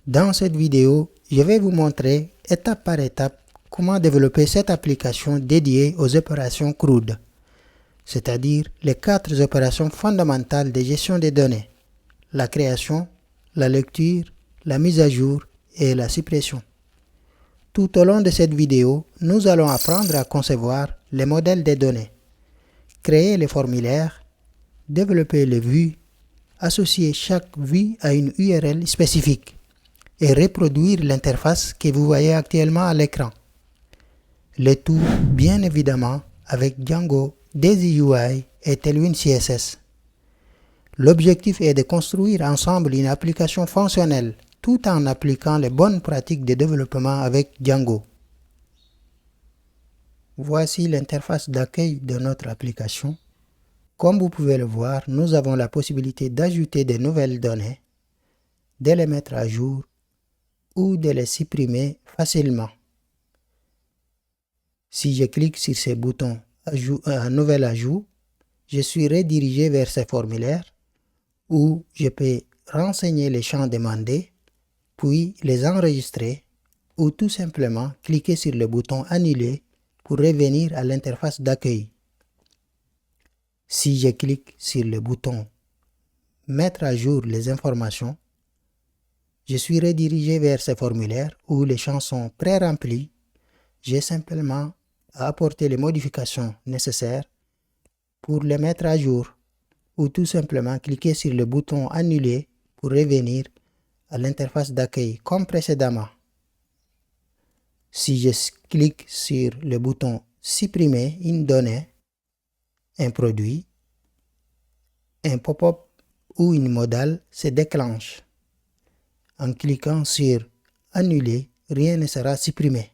Dans cette vidéo, je vais vous montrer étape par étape comment développer cette application dédiée aux opérations CRUD, c'est-à-dire les 4 opérations fondamentales de gestion des données: la création, la lecture, la mise à jour et la suppression. Tout au long de cette vidéo, nous allons apprendre à concevoir les modèles des données, créer les formulaires, développer les vues, associer chaque vue à une URL spécifique et reproduire l'interface que vous voyez actuellement à l'écran. Le tout, bien évidemment, avec Django, Daisy UI et Tailwind CSS. L'objectif est de construire ensemble une application fonctionnelle tout en appliquant les bonnes pratiques de développement avec Django. Voici l'interface d'accueil de notre application. Comme vous pouvez le voir, nous avons la possibilité d'ajouter de nouvelles données, de les mettre à jour ou de les supprimer facilement. Si je clique sur ce bouton Nouvel ajout, je suis redirigé vers ce formulaire où je peux renseigner les champs demandés, puis les enregistrer ou tout simplement cliquer sur le bouton Annuler pour revenir à l'interface d'accueil. Si je clique sur le bouton Mettre à jour les informations, je suis redirigé vers ce formulaire où les champs sont pré-remplis. J'ai simplement à apporter les modifications nécessaires pour les mettre à jour ou tout simplement cliquer sur le bouton Annuler pour revenir à l'interface d'accueil comme précédemment. Si je clique sur le bouton Supprimer une donnée, un produit, un pop-up ou une modale se déclenche. En cliquant sur Annuler, rien ne sera supprimé.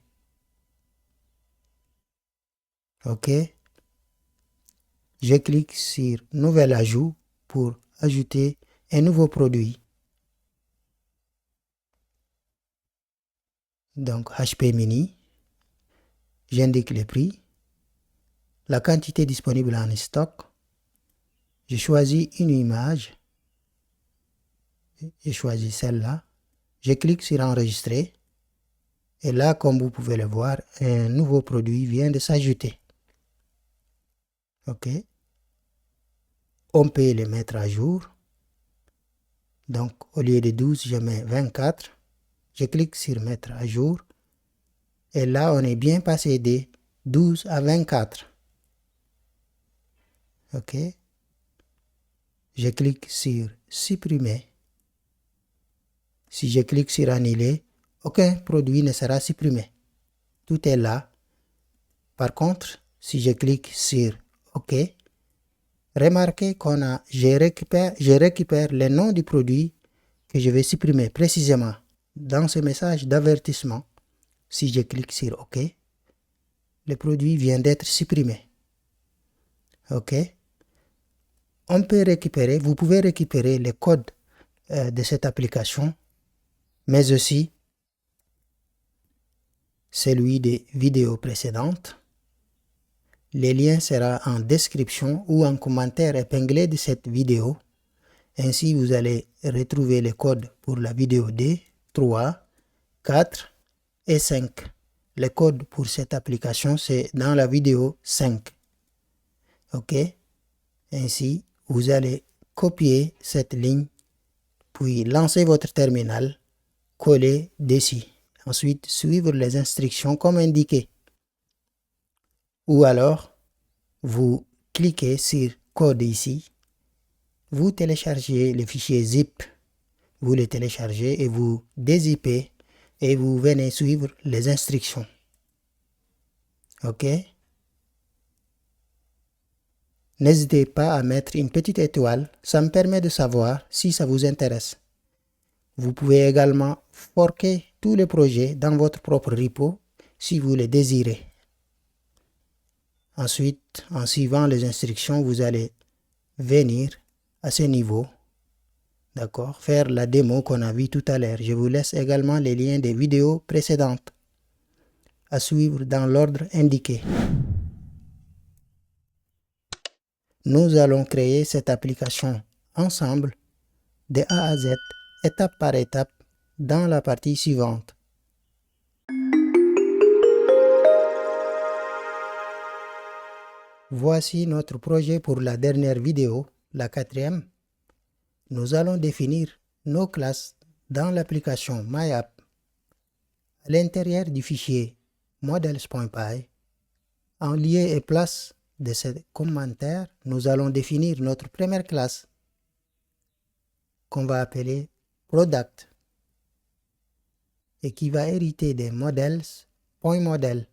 OK. Je clique sur Nouvel ajout pour ajouter un nouveau produit. Donc HP Mini. J'indique le prix, la quantité disponible en stock. Je choisis une image. Je choisis celle-là. Je clique sur Enregistrer. Et là, comme vous pouvez le voir, un nouveau produit vient de s'ajouter. OK. On peut les mettre à jour. Donc, au lieu de 12, je mets 24. Je clique sur Mettre à jour. Et là, on est bien passé de 12 à 24. OK. Je clique sur Supprimer. Si je clique sur Annuler, aucun produit ne sera supprimé. Tout est là. Par contre, si je clique sur OK, remarquez je récupère le nom du produit que je vais supprimer précisément. Dans ce message d'avertissement, si je clique sur OK, le produit vient d'être supprimé. OK. Vous pouvez récupérer les codes de cette application, mais aussi celui des vidéos précédentes. Le lien sera en description ou en commentaire épinglé de cette vidéo. Ainsi, vous allez retrouver les codes pour la vidéo 2, 3, 4 et 5. Le code pour cette application, c'est dans la vidéo 5. OK? Ainsi, vous allez copier cette ligne, puis lancer votre terminal, coller dessus. Ensuite, suivre les instructions comme indiqué. Ou alors, vous cliquez sur Code ici. Vous téléchargez le fichier zip. Vous le téléchargez et vous dézippez et vous venez suivre les instructions. OK? N'hésitez pas à mettre une petite étoile. Ça me permet de savoir si ça vous intéresse. Vous pouvez également forker tous les projets dans votre propre repo si vous le désirez. Ensuite, en suivant les instructions, vous allez venir à ce niveau, d'accord, faire la démo qu'on a vue tout à l'heure. Je vous laisse également les liens des vidéos précédentes à suivre dans l'ordre indiqué. Nous allons créer cette application ensemble de A à Z, étape par étape, dans la partie suivante. Voici notre projet pour la dernière vidéo, la quatrième. Nous allons définir nos classes dans l'application MyApp. À l'intérieur du fichier models.py, en lieu et place de ce commentaire, nous allons définir notre première classe qu'on va appeler Product et qui va hériter des models.model.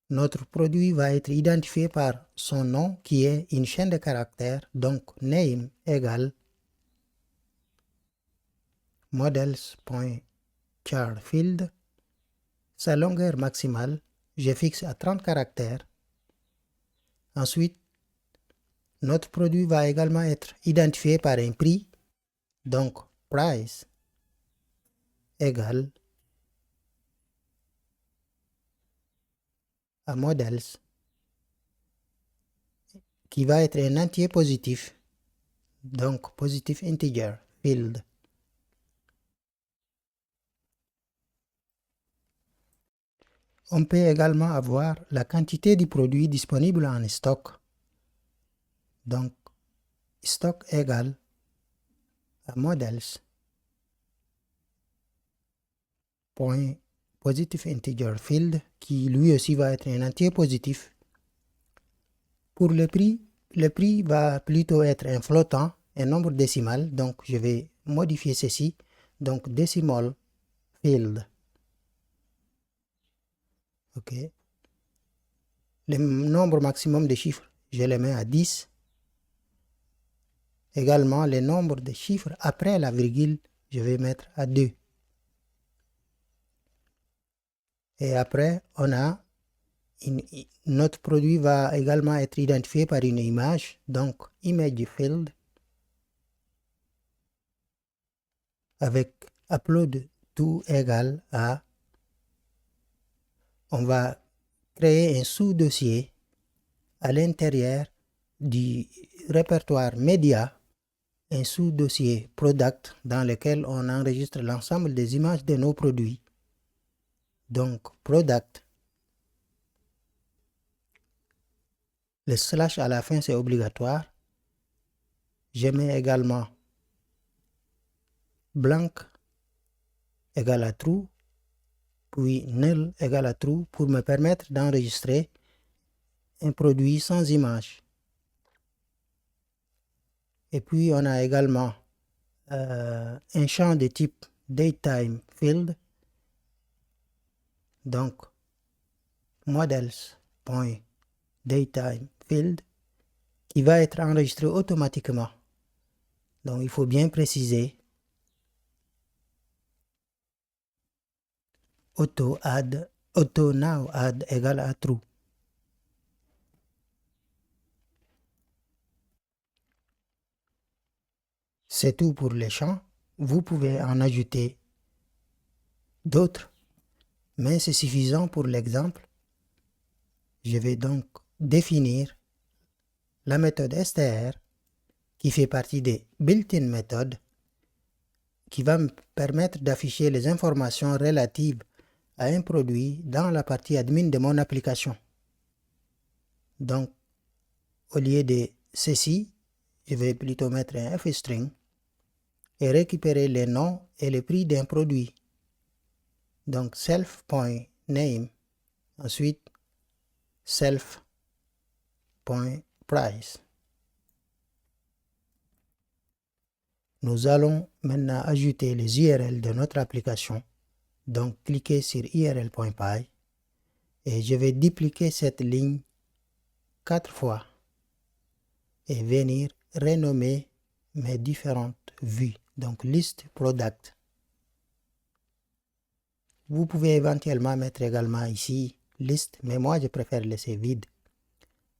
Notre produit va être identifié par son nom qui est une chaîne de caractères, donc name égale models.charField. Sa longueur maximale, je fixe à 30 caractères. Ensuite, notre produit va également être identifié par un prix, donc price égale à models qui va être un entier positif, donc positive integer field. On peut également avoir la quantité du produit disponible en stock. Donc, stock égale à models point positive integer field qui lui aussi va être un entier positif. Pour le prix va plutôt être un flottant, un nombre décimal. Donc, je vais modifier ceci. Donc, decimal field. OK. Le nombre maximum de chiffres, je le mets à 10. Également, le nombre de chiffres après la virgule, je vais mettre à 2. Et après, on a notre produit va également être identifié par une image, donc image field avec upload to égal à, on va créer un sous-dossier à l'intérieur du répertoire média, un sous-dossier product dans lequel on enregistre l'ensemble des images de nos produits. Donc product, le slash à la fin c'est obligatoire. Je mets également blank égale à true, puis null égale à true pour me permettre d'enregistrer un produit sans image. Et puis on a également un champ de type datetime field, donc models.datetime field qui va être enregistré automatiquement. Donc il faut bien préciser auto now add égale à true. C'est tout pour les champs. Vous pouvez en ajouter d'autres, mais c'est suffisant pour l'exemple. Je vais donc définir la méthode str qui fait partie des built-in méthodes qui va me permettre d'afficher les informations relatives à un produit dans la partie admin de mon application. Donc, au lieu de ceci, je vais plutôt mettre un f-string et récupérer les noms et les prix d'un produit. Donc, self.name, ensuite self.price. Nous allons maintenant ajouter les URL de notre application. Donc, cliquez sur url.py et je vais dupliquer cette ligne 4 fois et venir renommer mes différentes vues. Donc, liste product. Vous pouvez éventuellement mettre également ici liste, mais moi je préfère laisser vide.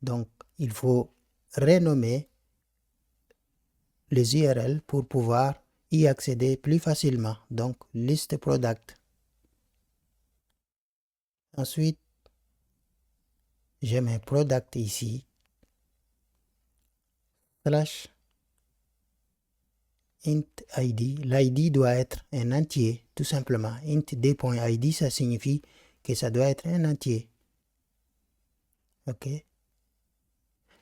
Donc, il faut renommer les URL pour pouvoir y accéder plus facilement. Donc, liste product. Ensuite, je mets product ici, slash int id. L'id doit être un entier, tout simplement. Int d.id, ça signifie que ça doit être un entier. OK.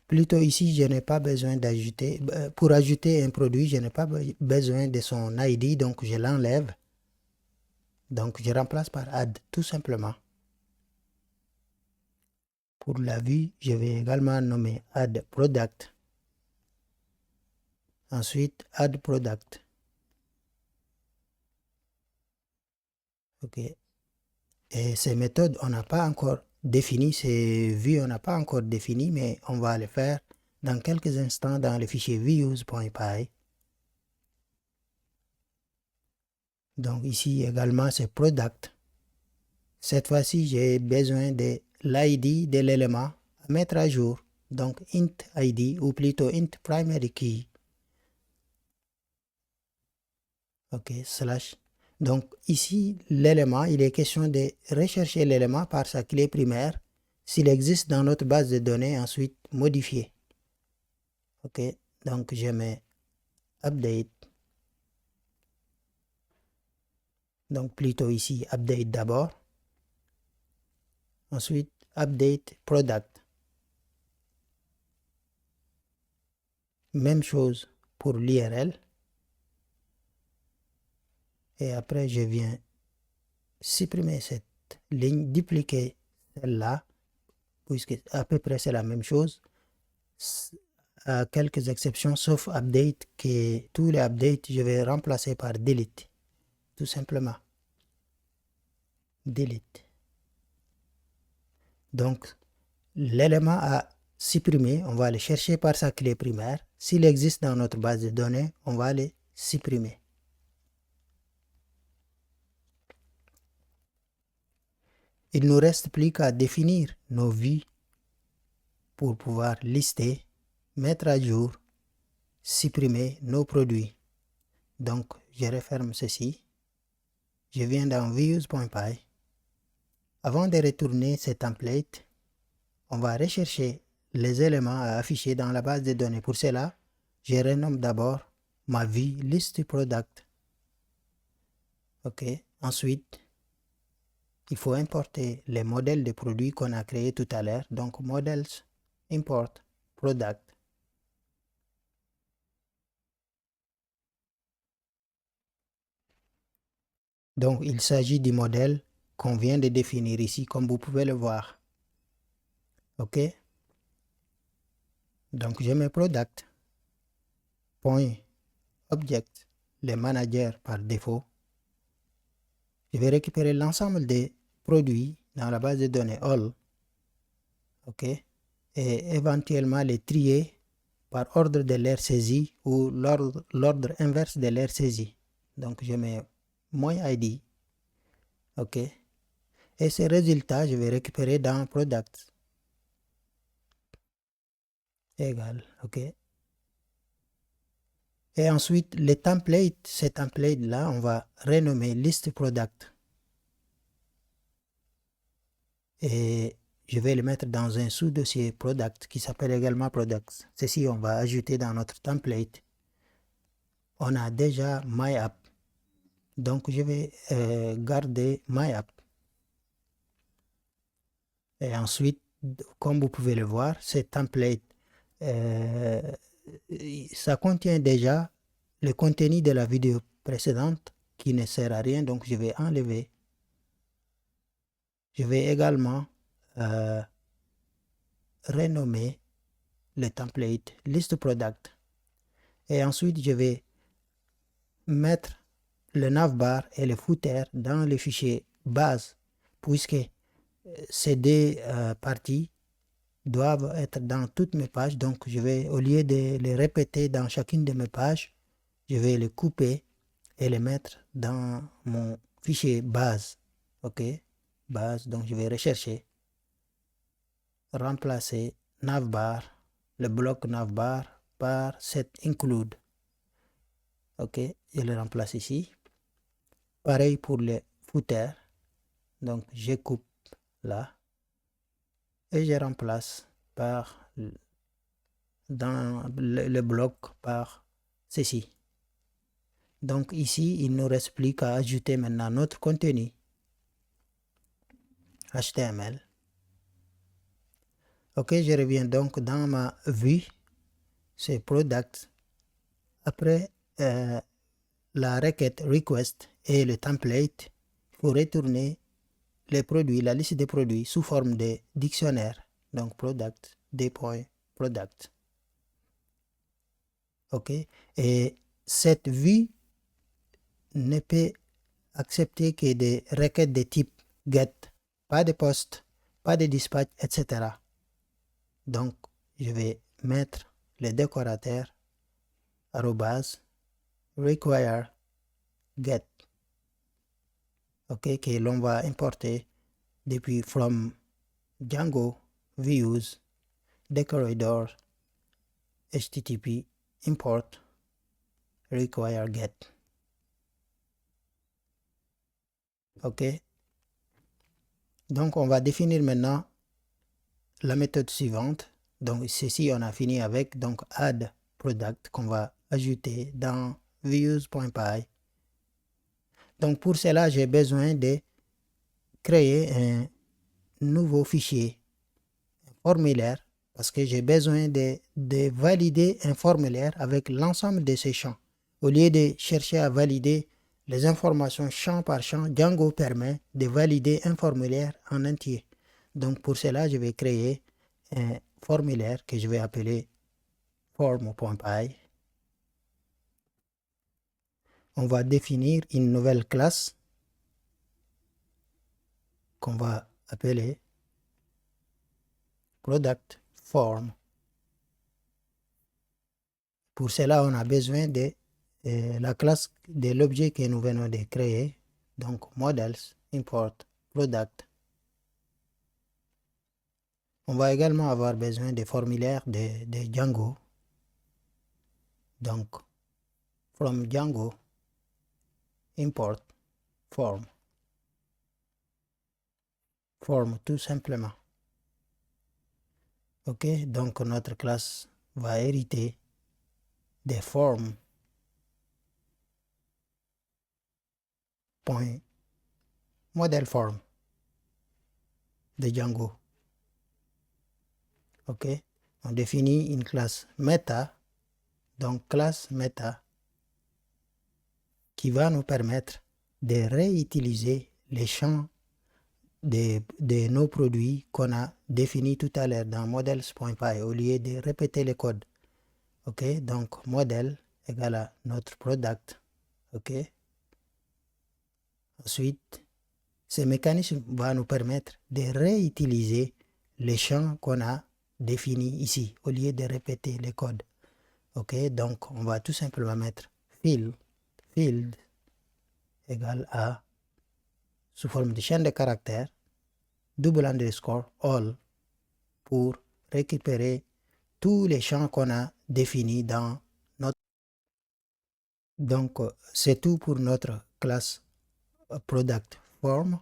Plutôt ici, je n'ai pas besoin d'ajouter. Pour ajouter un produit, je n'ai pas besoin de son id, donc je l'enlève. Donc je remplace par add, tout simplement. Pour la vue, je vais également nommer add product. Ensuite, add product. OK. Et ces méthodes, on n'a pas encore défini. Ces vues, on n'a pas encore défini, mais on va le faire dans quelques instants dans le fichier views.py. Donc ici également, c'est product. Cette fois-ci, j'ai besoin de l'id de l'élément à mettre à jour. Donc int id, ou plutôt int primary key. OK, slash. Donc ici, l'élément, il est question de rechercher l'élément par sa clé primaire. S'il existe dans notre base de données, ensuite modifier. OK, donc je mets update. Donc plutôt ici, update d'abord. Ensuite, update product. Même chose pour l'URL. Et après, je viens supprimer cette ligne, dupliquer celle-là, puisque à peu près c'est la même chose. À quelques exceptions, sauf update, que tous les updates, je vais remplacer par delete. Tout simplement. Delete. Donc, l'élément à supprimer, on va le chercher par sa clé primaire. S'il existe dans notre base de données, on va le supprimer. Il ne nous reste plus qu'à définir nos vues pour pouvoir lister, mettre à jour, supprimer nos produits. Donc, je referme ceci. Je viens dans views.py. Avant de retourner ce template, on va rechercher les éléments à afficher dans la base de données. Pour cela, je renomme d'abord ma vue list product. OK. Ensuite, il faut importer les modèles de produits qu'on a créés tout à l'heure. Donc, models, import, product. Donc, il s'agit du modèle qu'on vient de définir ici, comme vous pouvez le voir. OK. Donc, je mets product, point, object, le manager par défaut. Je vais récupérer l'ensemble des produits dans la base de données all. OK. Et éventuellement les trier par ordre de l'aire saisie ou l'ordre inverse de l'aire saisie. Donc, je mets moins ID. OK. Et ces résultats, je vais récupérer dans product. Égal. OK. Et ensuite, les templates, ces templates-là, on va renommer list product. Et je vais le mettre dans un sous-dossier product qui s'appelle également products. Ceci, on va ajouter dans notre template. On a déjà MyApp. Donc, je vais garder MyApp. Et ensuite, comme vous pouvez le voir, ce template, ça contient déjà le contenu de la vidéo précédente qui ne sert à rien. Donc, je vais enlever. Je vais également renommer le template list product. Et ensuite, je vais mettre le navbar et le footer dans le fichier base, puisque ces deux parties doivent être dans toutes mes pages. Donc, je vais, au lieu de les répéter dans chacune de mes pages, je vais les couper et les mettre dans mon fichier base. OK? Base, donc je vais rechercher, remplacer navbar, le bloc navbar par set include. OK? Je le remplace ici. Pareil pour le footer. Donc, je coupe là et je remplace par dans le bloc par ceci. Donc ici, il ne nous reste plus qu'à ajouter maintenant notre contenu HTML. Ok, je reviens donc dans ma vue, c'est Product. Après la requête request et le template, il faut retourner les produits, la liste des produits sous forme de dictionnaire. Donc product, des points, product. Ok, et cette vue ne peut accepter que des requêtes de type get, pas de post, pas de dispatch, etc. Donc, je vais mettre le décorateur arrobase require get, ok, que l'on va importer depuis from Django views decorator http import require get. Ok, donc on va définir maintenant la méthode suivante. Donc ceci on a fini avec donc add product qu'on va ajouter dans views.py. Donc pour cela j'ai besoin de créer un nouveau fichier, un formulaire, parce que j'ai besoin de valider un formulaire avec l'ensemble de ces champs. Au lieu de chercher à valider les informations champ par champ, Django permet de valider un formulaire en entier. Donc pour cela, je vais créer un formulaire que je vais appeler form.py. On va définir une nouvelle classe qu'on va appeler product form. Pour cela, on a besoin de la classe de l'objet que nous venons de créer. Donc models, import, product. On va également avoir besoin des formulaires de Django. Donc, from Django, import, form. Form tout simplement. Ok, donc notre classe va hériter des formes. Point model form de Django. Ok, on définit une classe meta. Donc classe meta qui va nous permettre de réutiliser les champs de nos produits qu'on a définis tout à l'heure dans models.py au lieu de répéter le code. Ok, donc modèle égale à notre product. Ok, ensuite, ce mécanisme va nous permettre de réutiliser les champs qu'on a définis ici au lieu de répéter le code. Ok, donc on va tout simplement mettre field égale à, sous forme de chaîne de caractères, double underscore all pour récupérer tous les champs qu'on a définis dans notre. Donc, c'est tout pour notre classe product form.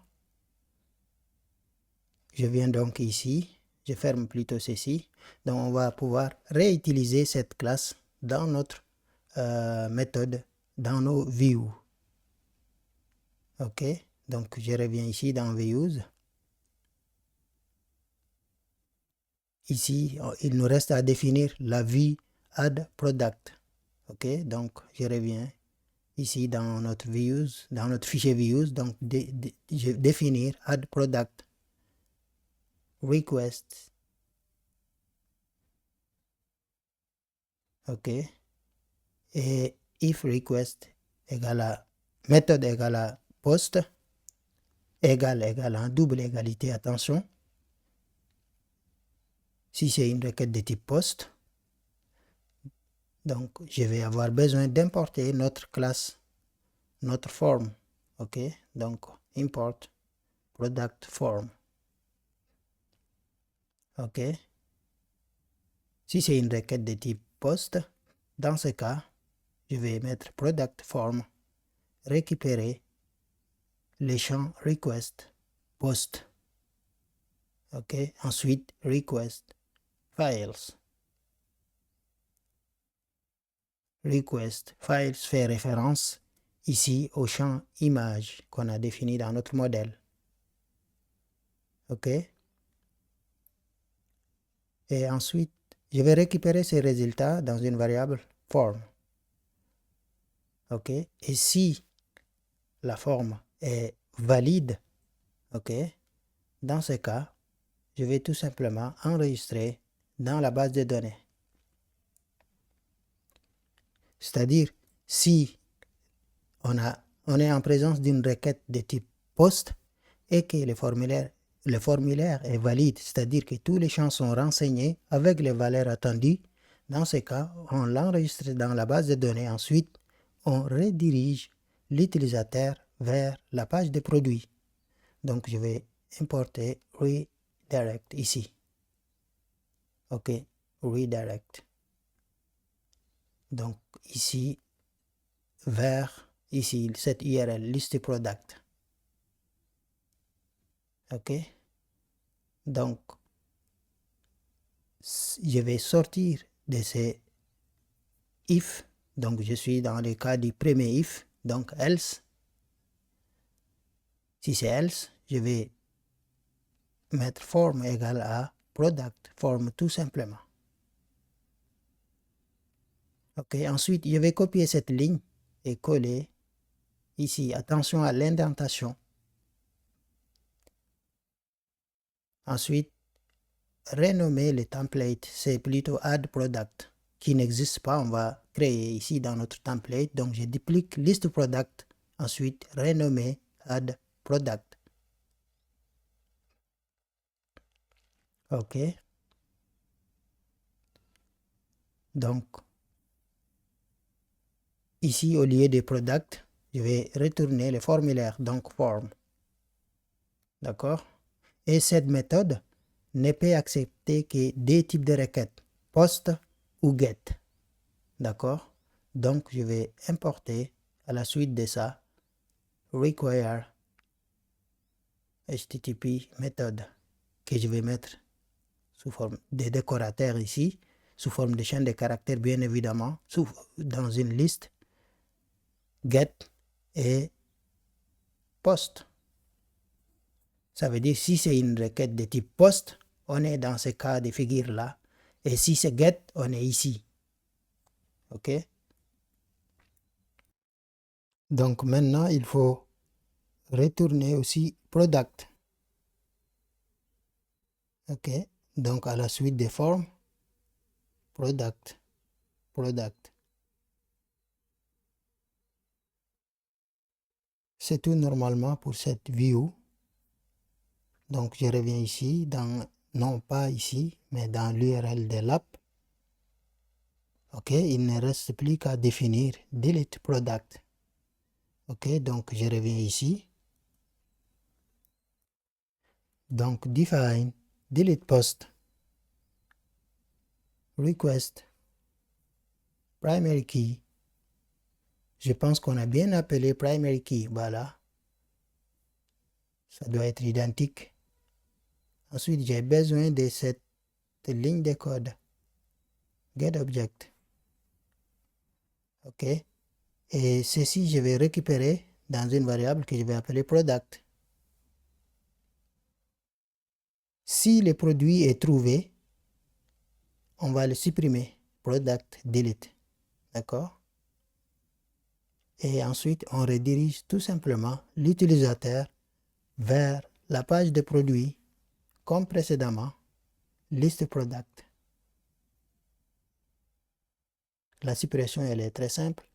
Je viens donc ici, je ferme plutôt ceci. Donc, on va pouvoir réutiliser cette classe dans notre méthode, dans nos views. Ok, donc je reviens ici dans views. Ici, il nous reste à définir la vue add product. Ok, donc je reviens ici dans notre views, dans notre fichier views, donc je vais définir add product request. Ok, et if request égale à méthode égale à post égale à double égalité, attention. Si c'est une requête de type post, donc je vais avoir besoin d'importer notre classe, notre form. Ok, donc import product form. Ok, si c'est une requête de type post, dans ce cas, je vais mettre product form, récupérer les champs request, post. Ok, ensuite request files. Request files fait référence ici au champ image qu'on a défini dans notre modèle. OK? Et ensuite, je vais récupérer ces résultats dans une variable form. OK? Et si la forme est valide, OK, dans ce cas, je vais tout simplement enregistrer dans la base de données. C'est-à-dire, si on est en présence d'une requête de type POST et que le formulaire est valide, c'est-à-dire que tous les champs sont renseignés avec les valeurs attendues, dans ce cas, on l'enregistre dans la base de données. Ensuite, on redirige l'utilisateur vers la page de produits. Donc, je vais importer redirect ici. OK, redirect. Donc, ici, vers ici, cette URL, liste product. OK. Donc, je vais sortir de ces if. Donc, je suis dans le cas du premier if. Donc, else. Si c'est else, je vais mettre form égale à product. Form tout simplement. OK. Ensuite, je vais copier cette ligne et coller ici. Attention à l'indentation. Ensuite, renommer le template. C'est plutôt add product qui n'existe pas. On va créer ici dans notre template. Donc, je duplique list product. Ensuite, renommer add product. OK. Donc, ici, au lieu de product, je vais retourner le formulaire, donc form. D'accord? Et cette méthode ne peut accepter que deux types de requêtes, post ou get. D'accord? Donc, je vais importer à la suite de ça require HTTP méthode que je vais mettre sous forme de décorateur ici, sous forme de chaîne de caractères bien évidemment, dans une liste get et post. Ça veut dire si c'est une requête de type post, on est dans ce cas de figure là, et si c'est get, on est ici. OK? Donc maintenant, il faut retourner aussi product. OK? Donc à la suite des formes, product. C'est tout normalement pour cette view. Donc je reviens ici, non pas ici, mais dans l'URL de l'app. OK, il ne reste plus qu'à définir delete product. OK, donc je reviens ici. Donc define delete post request primary key. Je pense qu'on a bien appelé primary key. Voilà. Ça doit être identique. Ensuite, j'ai besoin de cette ligne de code. Get object. OK. Et ceci, je vais récupérer dans une variable que je vais appeler product. Si le produit est trouvé, on va le supprimer. Product delete. D'accord? Et ensuite, on redirige tout simplement l'utilisateur vers la page de produits comme précédemment, liste product. La suppression, elle est très simple.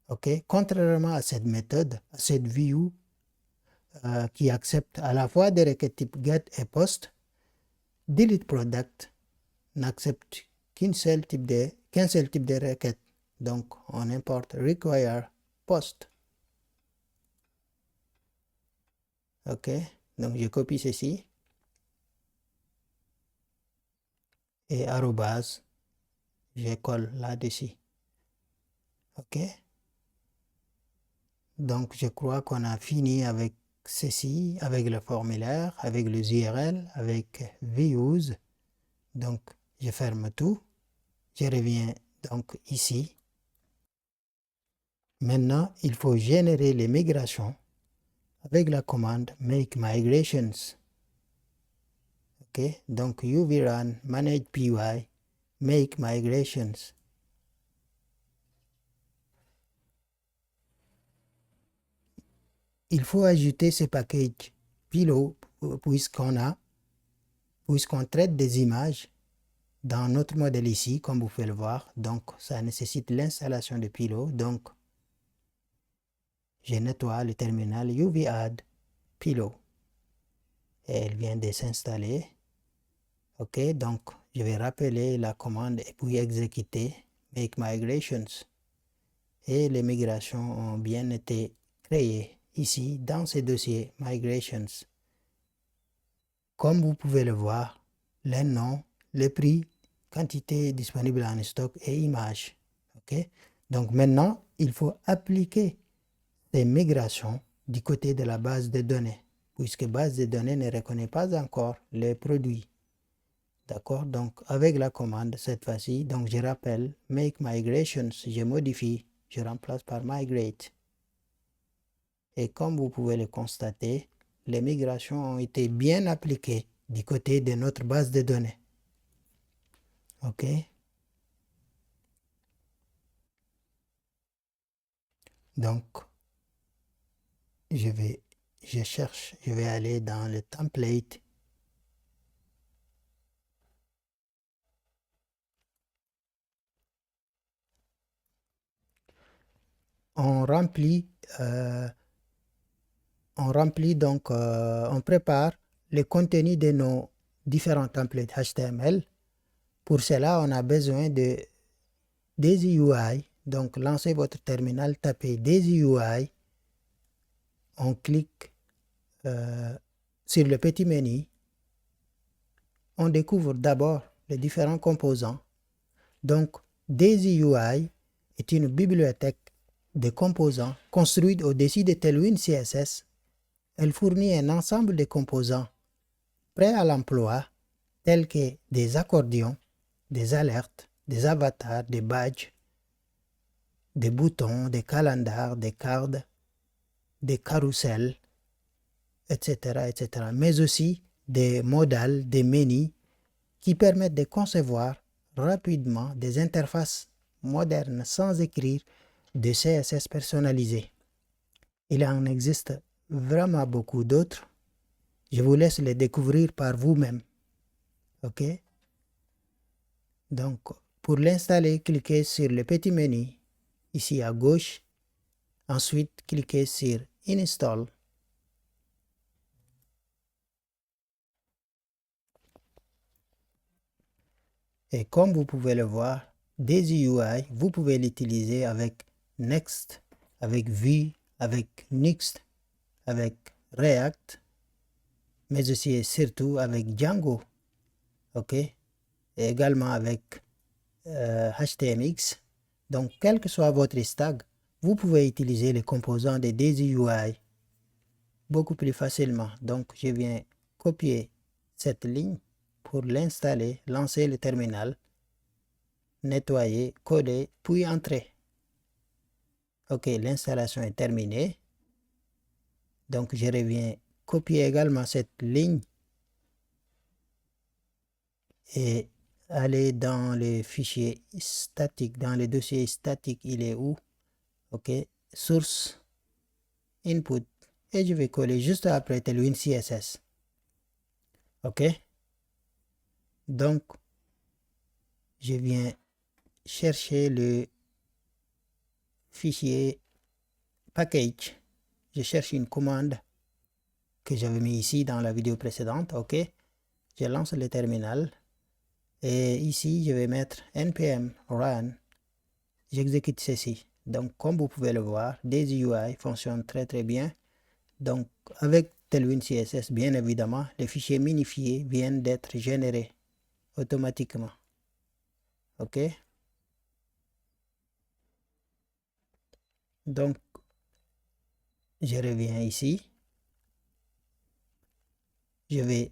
OK? Contrairement à cette méthode, à cette view qui accepte à la fois des requêtes type get et post, delete product n'accepte qu'un seul type de requête. Donc, on importe require post. OK? Donc, je copie ceci et arrobase, je colle là-dessus. OK? Donc, je crois qu'on a fini avec ceci, avec le formulaire, avec les URL, avec views. Donc, je ferme tout. Je reviens donc ici. Maintenant, il faut générer les migrations avec la commande make migrations. Ok, donc uvrun manage py make migrations. Il faut ajouter ce package Pillow puisqu'on traite des images dans notre modèle ici, comme vous pouvez le voir. Donc, ça nécessite l'installation de Pillow. Donc, je nettoie le terminal uvadd Pillow. Et elle vient de s'installer. Ok, donc je vais rappeler la commande et puis exécuter make migrations. Et les migrations ont bien été créées ici dans ce dossier migrations. Comme vous pouvez le voir, les noms, le prix, quantité disponible en stock et images. Ok, donc maintenant, il faut appliquer ces migrations du côté de la base de données, puisque base de données ne reconnaît pas encore les produits. D'accord, donc avec la commande cette fois-ci, donc je rappelle make migrations, je modifie, je remplace par migrate. Et comme vous pouvez le constater, les migrations ont été bien appliquées du côté de notre base de données. Ok, donc je vais aller dans le template. On remplit donc, on prépare le contenu de nos différents templates HTML. Pour cela, on a besoin de DaisyUI. Donc, lancez votre terminal, tapez DaisyUI. On clique sur le petit menu. On découvre d'abord les différents composants. Donc, DaisyUI est une bibliothèque de composants construite au-dessus de Tailwind CSS. Elle fournit un ensemble de composants prêts à l'emploi, tels que des accordions, des alertes, des avatars, des badges, des boutons, des calendars, des cartes, des carousels, etc., etc. Mais aussi des modales, des menus qui permettent de concevoir rapidement des interfaces modernes sans écrire de CSS personnalisé. Il en existe vraiment beaucoup d'autres. Je vous laisse les découvrir par vous-même. OK? Donc, pour l'installer, cliquez sur le petit menu ici à gauche. Ensuite, cliquez sur Install. Et comme vous pouvez le voir, DaisyUI, vous pouvez l'utiliser avec Next, avec Vue, avec Next, avec React, mais aussi et surtout avec Django. OK? Et également avec HTMX. Donc, quel que soit votre stack, vous pouvez utiliser les composants de DaisyUI beaucoup plus facilement. Donc, je viens copier cette ligne pour l'installer, lancer le terminal, nettoyer, coder, puis entrer. OK, l'installation est terminée. Donc, je reviens copier également cette ligne et aller dans les fichiers statiques, dans les dossiers statiques, il est où? OK, source, input, et je vais coller juste après Tailwind CSS. OK, donc je viens chercher le fichier package. Je cherche une commande que j'avais mis ici dans la vidéo précédente. OK, je lance le terminal et ici je vais mettre npm run. J'exécute ceci. Donc comme vous pouvez le voir, DaisyUI fonctionne très très bien. Donc avec Tailwind CSS, bien évidemment, les fichiers minifiés viennent d'être générés automatiquement. OK, donc je reviens ici. Je vais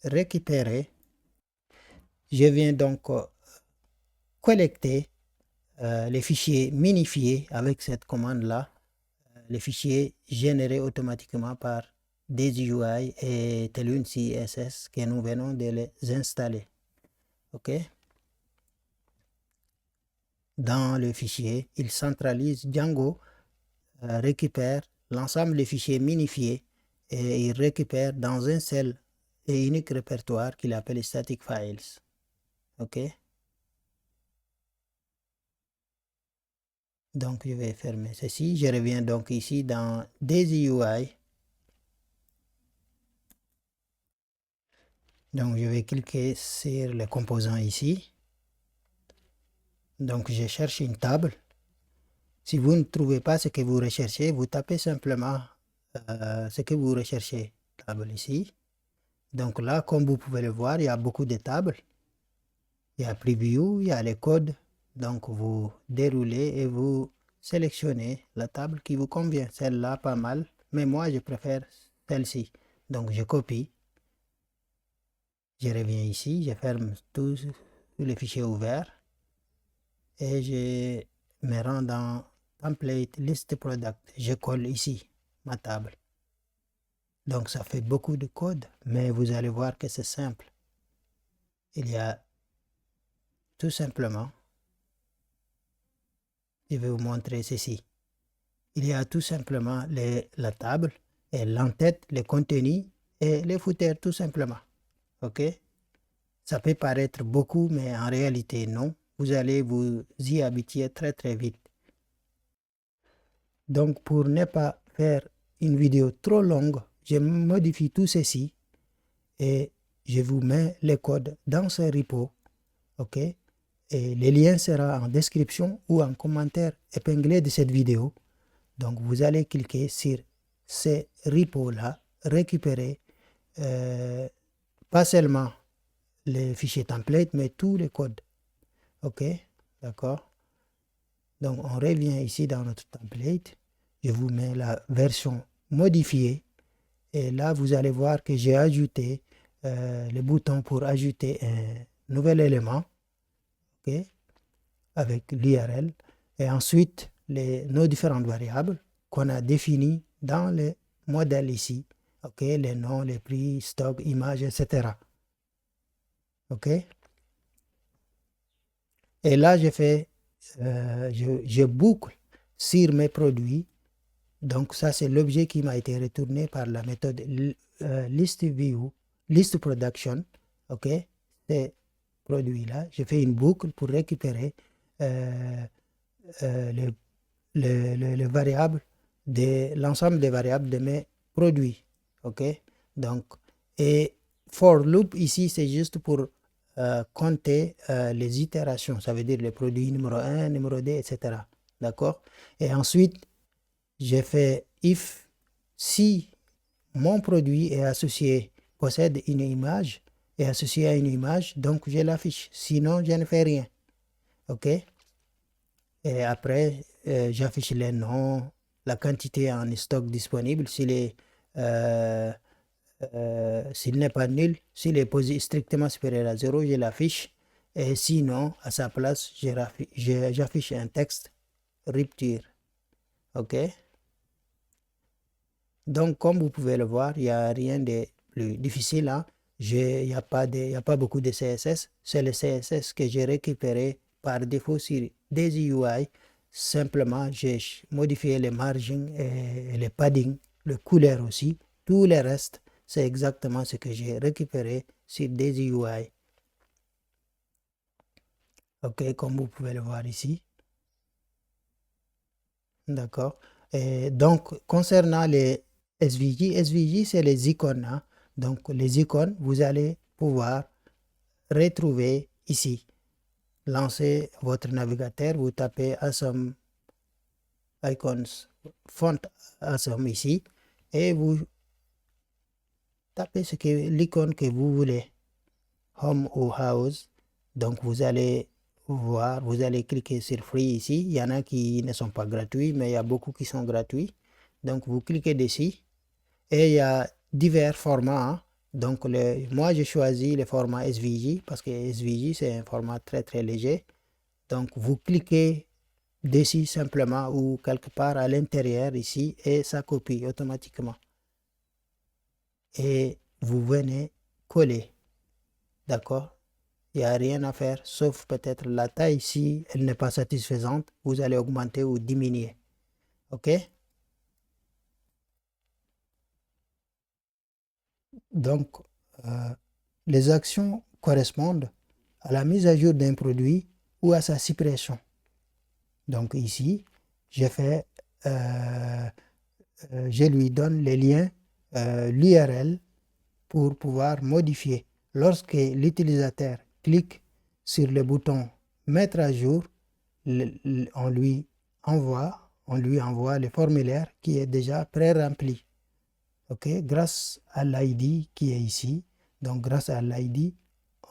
récupérer. Je viens donc collecter les fichiers minifiés avec cette commande-là, les fichiers générés automatiquement par DesiUI et Telune CSS que nous venons de les installer. OK? Dans le fichier, il centralise Django, récupère l'ensemble des fichiers minifiés et il récupère dans un seul et unique répertoire qu'il appelle static files. OK? Donc, je vais fermer ceci. Je reviens donc ici dans DesiUI. Donc, je vais cliquer sur le composant ici. Donc, je cherche une table. Si vous ne trouvez pas ce que vous recherchez, vous tapez simplement ce que vous recherchez. Table ici. Donc là, comme vous pouvez le voir, il y a beaucoup de tables. Il y a Preview, il y a les codes. Donc, vous déroulez et vous sélectionnez la table qui vous convient. Celle-là, pas mal. Mais moi, je préfère celle-ci. Donc, je copie. Je reviens ici. Je ferme tous les fichiers ouverts. Et je me rends dans Template, List Product. Je colle ici ma table. Donc, ça fait beaucoup de code. Mais vous allez voir que c'est simple. Il y a tout simplement, je vais vous montrer ceci. Il y a tout simplement la table et l'entête, les contenus et les footers tout simplement. OK? Ça peut paraître beaucoup, mais en réalité non. Vous allez vous y habituer très très vite. Donc pour ne pas faire une vidéo trop longue, je modifie tout ceci et je vous mets les codes dans ce repo. OK? Et le lien sera en description ou en commentaire épinglé de cette vidéo. Donc, vous allez cliquer sur ces repos-là, récupérer pas seulement les fichiers templates, mais tous les codes. OK? D'accord? Donc, on revient ici dans notre template. Je vous mets la version modifiée. Et là, vous allez voir que j'ai ajouté le bouton pour ajouter un nouvel élément. OK? Avec l'URL. Et ensuite, nos différentes variables qu'on a définies dans le modèle ici. OK? Les noms, les prix, stock, images, etc. OK? Et là, je boucle sur mes produits. Donc, ça, c'est l'objet qui m'a été retourné par la méthode list production. OK? Ces produits-là, je fais une boucle pour récupérer les variables l'ensemble des variables de mes produits. OK? Donc, et for loop ici, c'est juste pour compter les itérations. Ça veut dire les produits numéro 1, numéro 2, etc. D'accord? Et ensuite, j'ai fait if si mon produit est associé, possède une image, est associé à une image, donc je l'affiche. Sinon, je ne fais rien. OK? Et après, j'affiche les noms, la quantité en stock disponible, s'il n'est pas nul, s'il est strictement supérieur à 0, je l'affiche. Et sinon, à sa place, j'affiche un texte rupture. OK? Donc, comme vous pouvez le voir, il n'y a rien de plus difficile. Hein? Il n'y a pas beaucoup de CSS. C'est le CSS que j'ai récupéré par défaut sur DesiUI. Simplement, j'ai modifié les margins et les padding, le couleur aussi. Tout le reste, c'est exactement ce que j'ai récupéré sur DesiUI. OK, comme vous pouvez le voir ici. D'accord. Et donc, concernant les SVG, c'est les icônes. Hein? Donc, les icônes, vous allez pouvoir retrouver ici. Lancez votre navigateur, vous tapez Awesome Icons, Font Awesome ici, et vous tapez l'icône que vous voulez, Home ou House. Donc, vous allez voir, vous allez cliquer sur Free ici. Il y en a qui ne sont pas gratuits, mais il y a beaucoup qui sont gratuits. Donc, vous cliquez dessus et il y a divers formats. Hein. Donc, moi, j'ai choisi le format SVG parce que SVG, c'est un format très, très léger. Donc, vous cliquez dessus simplement ou quelque part à l'intérieur ici et ça copie automatiquement. Et vous venez coller. D'accord? Il n'y a rien à faire, sauf peut-être la taille. Si elle n'est pas satisfaisante, vous allez augmenter ou diminuer. OK? Donc, euh, les actions correspondent à la mise à jour d'un produit ou à sa suppression. Donc ici, j'ai fait, je lui donne les liens, l'URL pour pouvoir modifier. Lorsque l'utilisateur clique sur le bouton Mettre à jour, on lui envoie le formulaire qui est déjà pré-rempli. OK? Grâce à l'ID qui est ici, donc grâce à l'ID,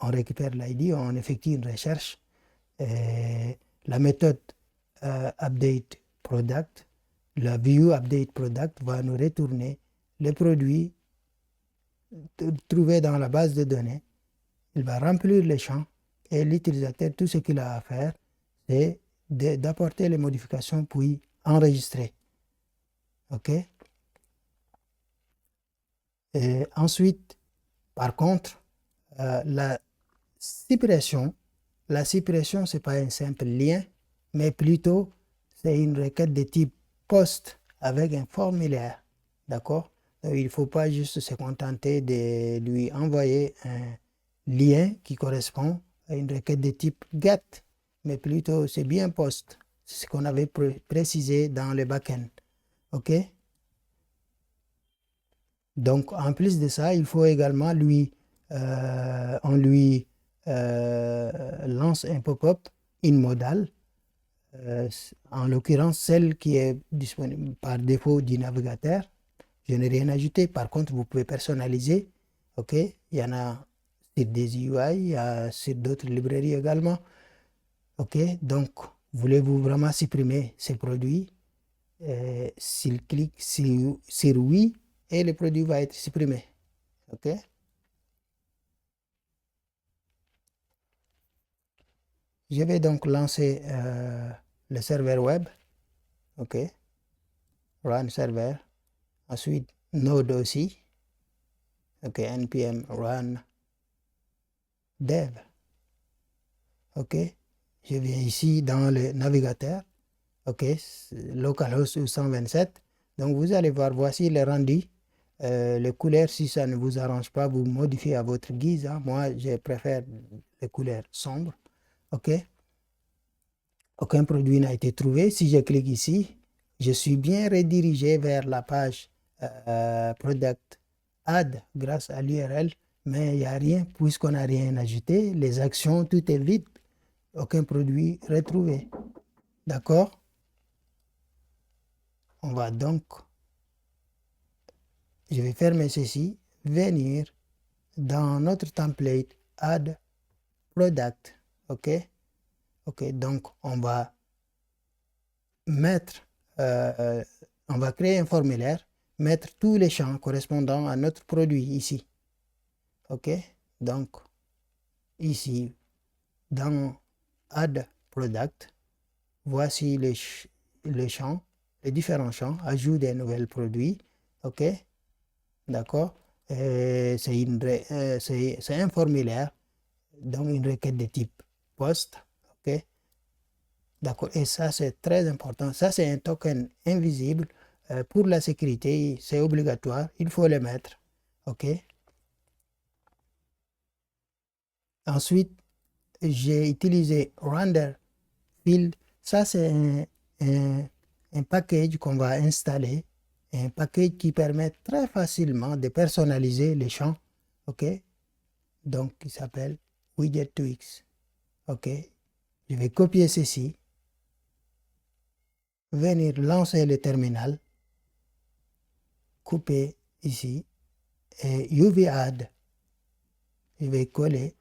on récupère l'ID, on effectue une recherche. Et la méthode update product, la view update product va nous retourner les produits trouvés dans la base de données. Il va remplir les champs et l'utilisateur, tout ce qu'il a à faire, c'est d'apporter les modifications puis enregistrer. OK? Et ensuite, par contre, la suppression, ce n'est pas un simple lien, mais plutôt c'est une requête de type post avec un formulaire. D'accord? Il ne faut pas juste se contenter de lui envoyer un lien qui correspond à une requête de type get, mais plutôt c'est bien post. C'est ce qu'on avait précisé dans le backend. OK? Donc, en plus de ça, il faut également on lui lance un pop-up in modal, en l'occurrence celle qui est disponible par défaut du navigateur. Je n'ai rien ajouté. Par contre, vous pouvez personnaliser. OK? Il y en a sur des UI, il y a sur d'autres librairies également. OK? Donc, voulez-vous vraiment supprimer ces produits? S'il clique sur oui, et le produit va être supprimé. OK? Je vais donc lancer le serveur web. OK? Run server. Ensuite, Node aussi. OK? npm run dev. OK? Je viens ici dans le navigateur. OK? Localhost 127. Donc, vous allez voir, voici le rendu. Les couleurs, si ça ne vous arrange pas, vous modifiez à votre guise. Hein. Moi, je préfère les couleurs sombres. OK? Aucun produit n'a été trouvé. Si je clique ici, je suis bien redirigé vers la page Product Add grâce à l'URL, mais il n'y a rien puisqu'on n'a rien ajouté. Les actions, tout est vide. Aucun produit retrouvé. D'accord? On va donc, je vais fermer ceci, venir dans notre template Add Product. OK? OK, donc on va mettre, on va créer un formulaire, mettre tous les champs correspondant à notre produit ici. OK? Donc, ici, dans Add Product, voici les champs, les différents champs, ajout des nouveaux produits. OK? D'accord? C'est un formulaire, donc une requête de type POST. OK? D'accord. Et ça, c'est très important. Ça, c'est un token invisible. Pour la sécurité, c'est obligatoire. Il faut le mettre. OK. Ensuite, j'ai utilisé render field. Ça, c'est un package qu'on va installer. Un package qui permet très facilement de personnaliser les champs. OK. Donc, il s'appelle Widget2X. OK. Je vais copier ceci. Venir lancer le terminal, couper ici et UV add, je vais coller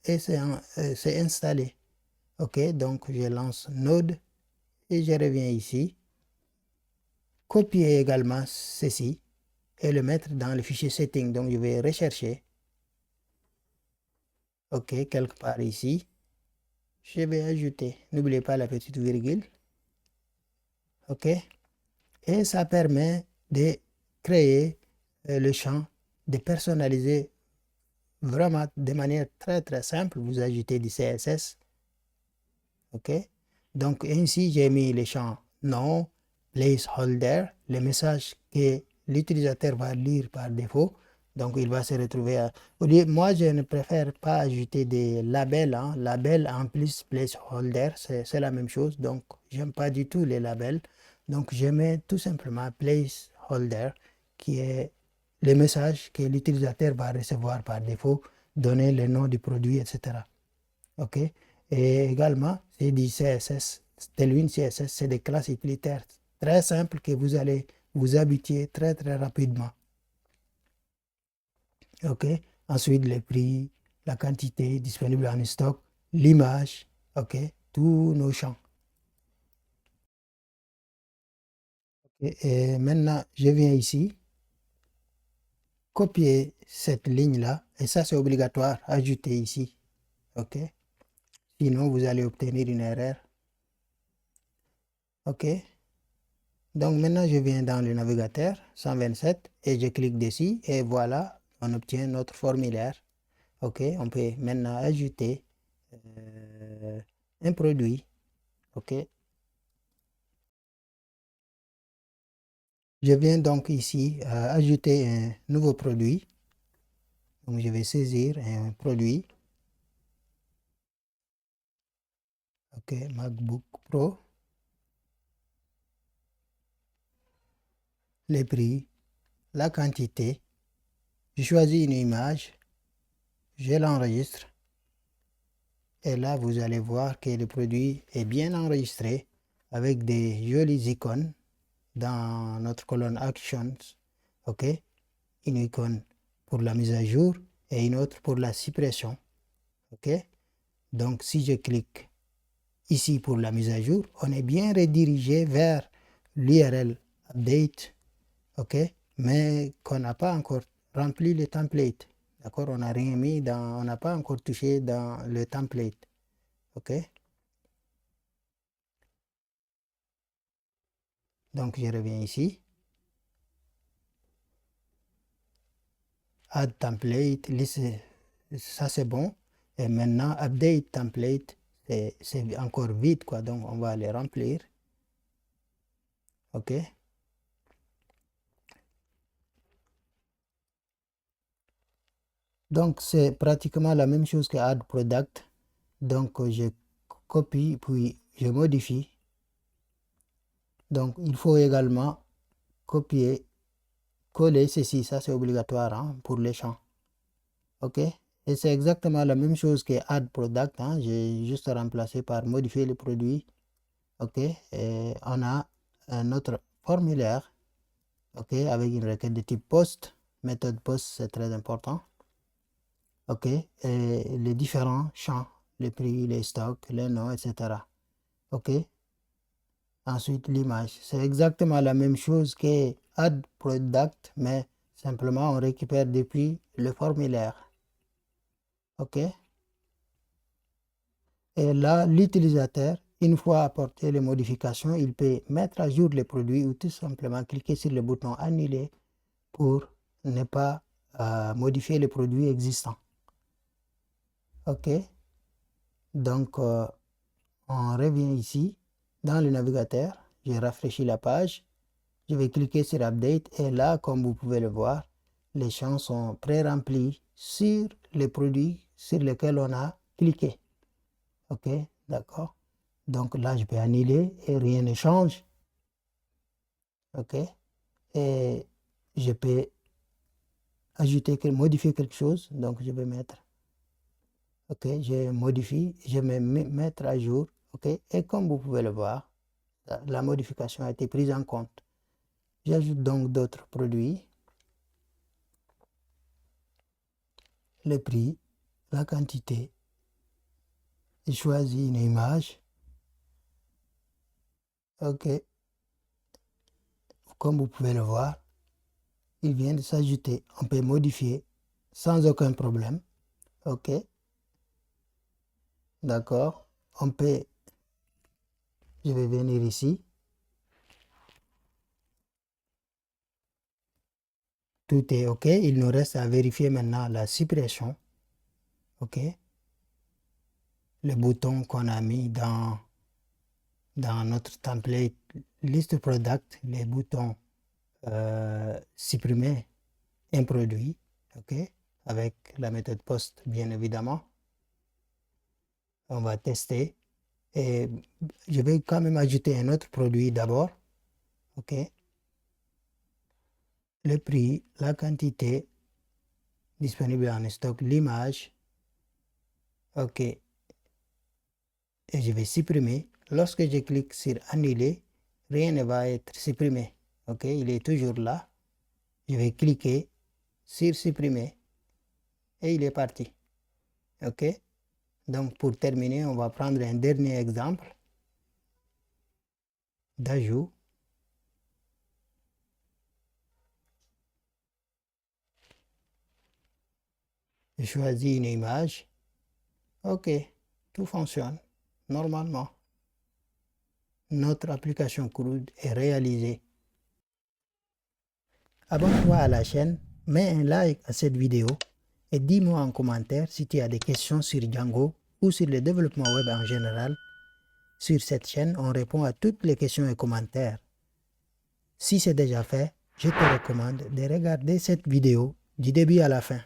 et c'est installé. OK, donc je lance Node et je reviens ici, copier également ceci et le mettre dans le fichier setting. Donc je vais rechercher. OK, quelque part ici, je vais ajouter. N'oubliez pas la petite virgule. OK? Et ça permet de créer le champ, de personnaliser vraiment de manière très très simple. Vous ajoutez du CSS. OK? Donc ainsi, j'ai mis les champs nom, placeholder, les messages que l'utilisateur va lire par défaut. Donc il va se retrouver à... Moi, je ne préfère pas ajouter des labels. Label en plus placeholder, c'est la même chose. Donc j'aime pas du tout les labels. Donc je mets tout simplement placeholder, qui est le message que l'utilisateur va recevoir par défaut, donner le nom du produit, etc. OK? Et également, c'est du CSS. Tailwind CSS, c'est des classes utilitaires très simples que vous allez vous habituer très très rapidement. OK? Ensuite, les prix, la quantité disponible en stock, l'image, OK? Tous nos champs. Et maintenant, je viens ici, copier cette ligne-là, et ça c'est obligatoire, ajouter ici. OK? Sinon, vous allez obtenir une erreur. OK? Donc maintenant, je viens dans le navigateur 127 et je clique dessus et voilà, on obtient notre formulaire. OK, on peut maintenant ajouter un produit. OK. Je viens donc ici ajouter un nouveau produit. Donc je vais saisir un produit. OK, MacBook Pro. Les prix, la quantité. Je choisis une image. Je l'enregistre. Et là, vous allez voir que le produit est bien enregistré avec des jolies icônes dans notre colonne Actions. OK? Une icône pour la mise à jour et une autre pour la suppression. OK? Donc, si je clique ici pour la mise à jour, on est bien redirigé vers l'URL update. OK? Mais qu'on n'a pas encore rempli le template. D'accord? On n'a rien mis on n'a pas encore touché dans le template. OK? Donc, je reviens ici. Add template, liste, ça c'est bon. Et maintenant, update template, c'est encore vide, quoi. Donc, on va les remplir. OK? Donc, c'est pratiquement la même chose que add product. Donc, je copie, puis je modifie. Donc, il faut également copier, coller ceci. Ça, c'est obligatoire pour les champs. OK? Et c'est exactement la même chose que add product. J'ai juste remplacé par modifier le produit. OK? Et on a un autre formulaire. OK? Avec une requête de type post. Méthode post, c'est très important. OK? Et les différents champs, les prix, les stocks, les noms, etc. OK? Ensuite, l'image. C'est exactement la même chose que add product, mais simplement on récupère depuis le formulaire. OK? Et là, l'utilisateur, une fois apporté les modifications, il peut mettre à jour les produits ou tout simplement cliquer sur le bouton annuler pour ne pas modifier les produits existants. OK? Donc, on revient ici dans le navigateur. Je rafraîchis la page. Je vais cliquer sur Update et là, comme vous pouvez le voir, les champs sont pré-remplis sur les produits sur lesquels on a cliqué. OK? D'accord? Donc là, je peux annuler et rien ne change. OK? Et je peux modifier quelque chose. Donc, je vais mettre. OK? Je modifie. Je vais mettre à jour. OK? Et comme vous pouvez le voir, la modification a été prise en compte. J'ajoute donc d'autres produits. Le prix, la quantité. Je choisis une image. OK. Comme vous pouvez le voir, il vient de s'ajouter. On peut modifier sans aucun problème. OK. D'accord. on peut, je vais venir ici. Tout est OK. Il nous reste à vérifier maintenant la suppression. OK. Le bouton qu'on a mis dans notre template list product, les boutons supprimer un produit. OK. Avec la méthode post, bien évidemment. On va tester. Et je vais quand même ajouter un autre produit d'abord. OK. Le prix, la quantité disponible en stock, l'image. OK. Et je vais supprimer. Lorsque je clique sur annuler, rien ne va être supprimé. OK. Il est toujours là. Je vais cliquer sur supprimer. Et il est parti. OK. Donc pour terminer, on va prendre un dernier exemple d'ajout. Je choisis une image. OK, tout fonctionne normalement. Notre application CRUD est réalisée. Abonne-toi à la chaîne, mets un like à cette vidéo et dis-moi en commentaire si tu as des questions sur Django ou sur le développement web en général. Sur cette chaîne, on répond à toutes les questions et commentaires. Si c'est déjà fait, je te recommande de regarder cette vidéo du début à la fin.